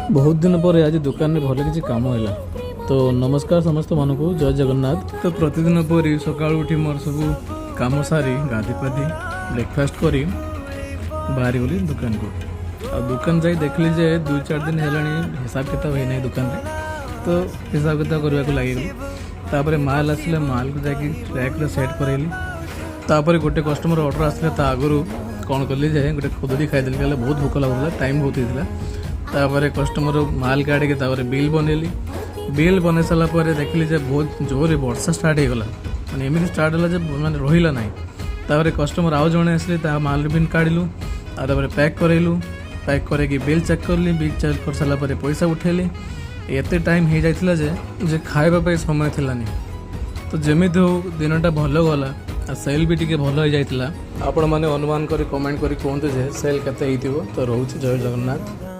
बहुत दिन पर आज दुकान में भल किसी कम है। तो नमस्कार समस्त मान को जय जगन्नाथ। तो प्रतिदिन पर सका उठी मोर सब कम सारी गाधी पाधी ब्रेकफास्ट करी बाहरी गली दुकान को। आ दुकान जाई देखली जे 2-4 दिन है हिसाब किताब है नहीं दुकान रे। तो हिसाब किताब करने को लगे तापर माल आसले माल को जाकि ट्रैक रे सेट करेली। तापर गोटे कस्टमर ऑर्डर आसले ता आगु कौन कली जे गोटे खुदड़ी खाईदेली कहले बहुत भोक लगुला टाइम बहुत होता। तापर कस्टमर माल काढ़ के बिल बनैली। बिल बन सारा पर देखली जे बहुत जोर वर्षा स्टार्ट हो गला माने एमती स्टार्ट होला जे माने रहिला नाही। तापर कस्टमर आउ जणे आसले ता माल बिन काढलु आ तापर पैक करैलु। पैक करे कि बिल चेक करली। बिल चेक कर सारा पर पैसा उठेली। एते टाइम हो जाइतिला जे खाइबा पे समय थिलानी। तो जेमिति हो दिनटा भल गला आ सेल भी टिके भल हो जाइतिला। आपण माने अनुमान करी कमेंट करी कहते जे सेल केते हेतिबो। तो रहउछि जय जगन्नाथ।